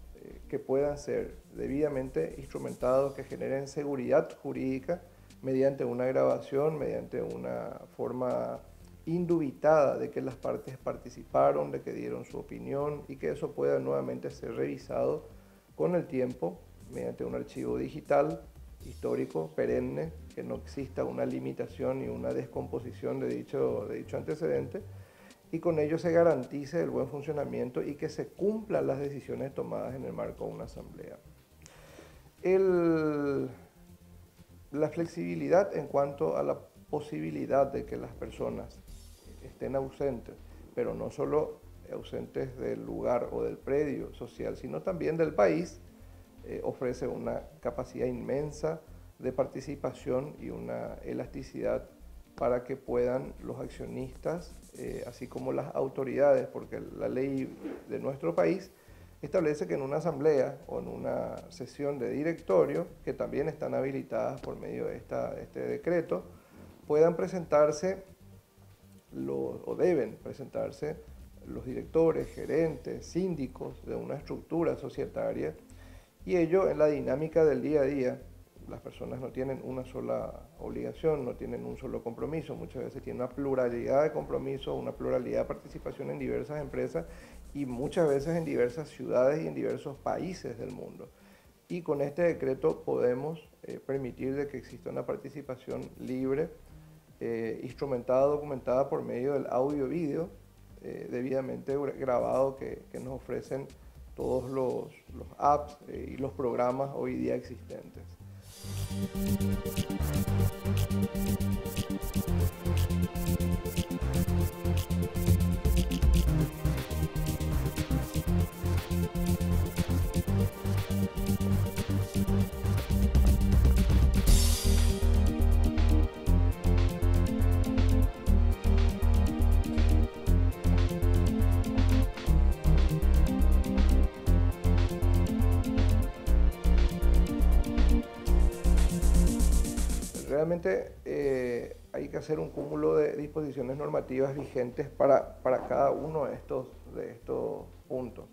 que puedan ser debidamente instrumentados, que generen seguridad jurídica mediante una grabación, mediante una forma indubitada de que las partes participaron, de que dieron su opinión, y que eso pueda nuevamente ser revisado con el tiempo mediante un archivo digital histórico, perenne, que no exista una limitación ni una descomposición de dicho antecedente, y con ello se garantice el buen funcionamiento y que se cumplan las decisiones tomadas en el marco de una asamblea. La flexibilidad en cuanto a la posibilidad de que las personas estén ausentes, pero no solo ausentes del lugar o del predio social, sino también del país, ofrece una capacidad inmensa de participación y una elasticidad para que puedan los accionistas, así como las autoridades, porque la ley de nuestro país establece que en una asamblea o en una sesión de directorio, que también están habilitadas por medio de este decreto, puedan presentarse o deben presentarse los directores, gerentes, síndicos de una estructura societaria, y ello en la dinámica del día a día. Las personas no tienen una sola obligación, no tienen un solo compromiso, muchas veces tienen una pluralidad de compromisos, una pluralidad de participación en diversas empresas y muchas veces en diversas ciudades y en diversos países del mundo. Y con este decreto podemos permitir de que exista una participación libre, instrumentada, documentada por medio del audio-vídeo, debidamente grabado que nos ofrecen todos los apps y los programas hoy día existentes. Realmente hay que hacer un cúmulo de disposiciones normativas vigentes para cada uno de estos puntos.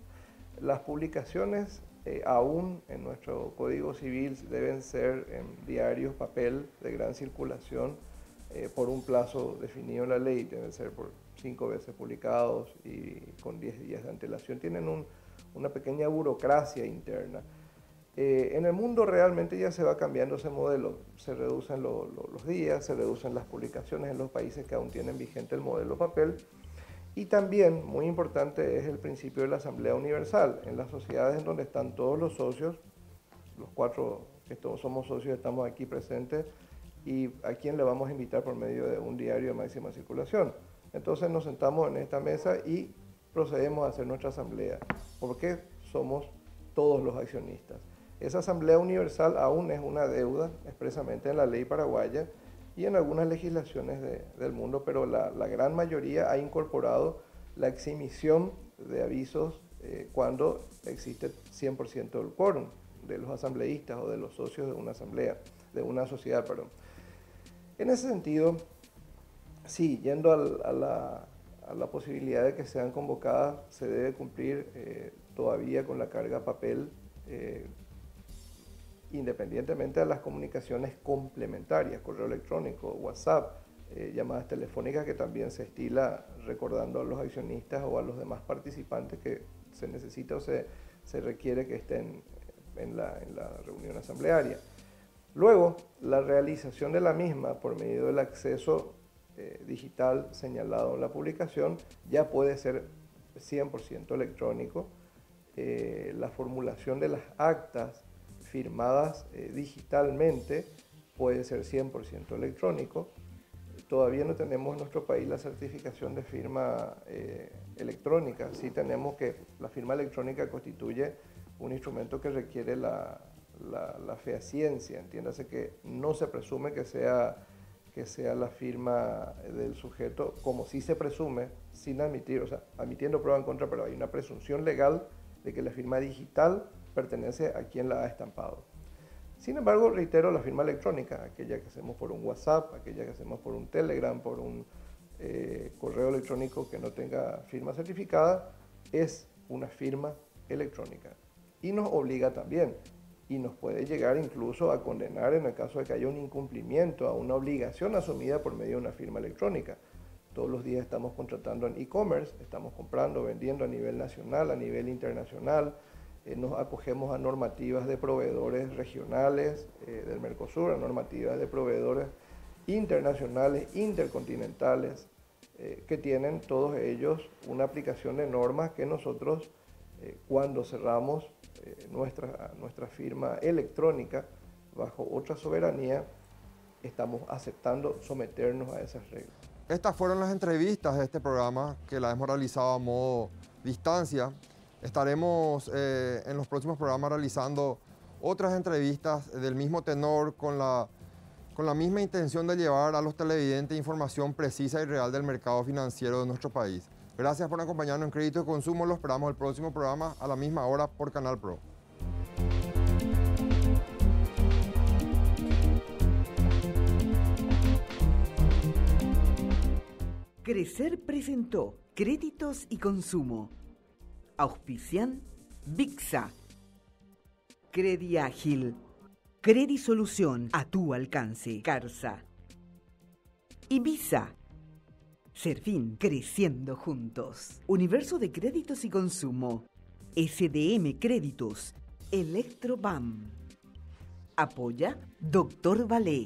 Las publicaciones aún en nuestro Código Civil deben ser en diarios, papel de gran circulación por un plazo definido en la ley, deben ser por 5 veces publicados y con 10 días de antelación. Tienen una pequeña burocracia interna. En el mundo realmente ya se va cambiando ese modelo, se reducen los días, se reducen las publicaciones en los países que aún tienen vigente el modelo papel, y también, muy importante, es el principio de la Asamblea Universal. En las sociedades en donde están todos los socios, los 4 que todos somos socios estamos aquí presentes, y a quién le vamos a invitar por medio de un diario de máxima circulación. Entonces nos sentamos en esta mesa y procedemos a hacer nuestra asamblea, porque somos todos los accionistas. Esa Asamblea Universal aún es una deuda expresamente en la ley paraguaya y en algunas legislaciones del mundo, pero la gran mayoría ha incorporado la exhibición de avisos cuando existe 100% del quórum de los asambleístas o de los socios de una asamblea, de una sociedad, perdón. En ese sentido, sí, yendo a la posibilidad de que sean convocadas, se debe cumplir todavía con la carga papel, independientemente de las comunicaciones complementarias, correo electrónico, WhatsApp, llamadas telefónicas, que también se estila recordando a los accionistas o a los demás participantes que se necesita o se requiere que estén en la reunión asamblearia. Luego, la realización de la misma por medio del acceso digital señalado en la publicación ya puede ser 100% electrónico. La formulación de las actas firmadas digitalmente puede ser 100% electrónico. Todavía no tenemos en nuestro país la certificación de firma electrónica. Sí tenemos que la firma electrónica constituye un instrumento que requiere la fehaciencia. Entiéndase que no se presume que sea la firma del sujeto, como sí se presume, sin admitir, o sea, admitiendo prueba en contra, pero hay una presunción legal de que la firma digital pertenece a quien la ha estampado. Sin embargo, reitero, la firma electrónica, aquella que hacemos por un WhatsApp, aquella que hacemos por un Telegram, por un correo electrónico que no tenga firma certificada, es una firma electrónica. Y nos obliga también, y nos puede llegar incluso a condenar en el caso de que haya un incumplimiento a una obligación asumida por medio de una firma electrónica. Todos los días estamos contratando en e-commerce, estamos comprando, vendiendo a nivel nacional, a nivel internacional. Nos acogemos a normativas de proveedores regionales del Mercosur, a normativas de proveedores internacionales, intercontinentales, que tienen todos ellos una aplicación de normas que nosotros, cuando cerramos nuestra firma electrónica bajo otra soberanía, estamos aceptando someternos a esas reglas. Estas fueron las entrevistas de este programa que las hemos realizado a modo distancia. Estaremos en los próximos programas realizando otras entrevistas del mismo tenor con la misma intención de llevar a los televidentes información precisa y real del mercado financiero de nuestro país. Gracias por acompañarnos en Crédito de Consumo. Lo esperamos el próximo programa a la misma hora por Canal Pro. Crecer presentó Créditos y Consumo. Auspician VIXA. Crediágil. Credisolución a tu alcance. Carsa. Ibiza. Serfín, creciendo juntos. Universo de Créditos y Consumo. SDM Créditos. Electrobam. Apoya Dr. Valé.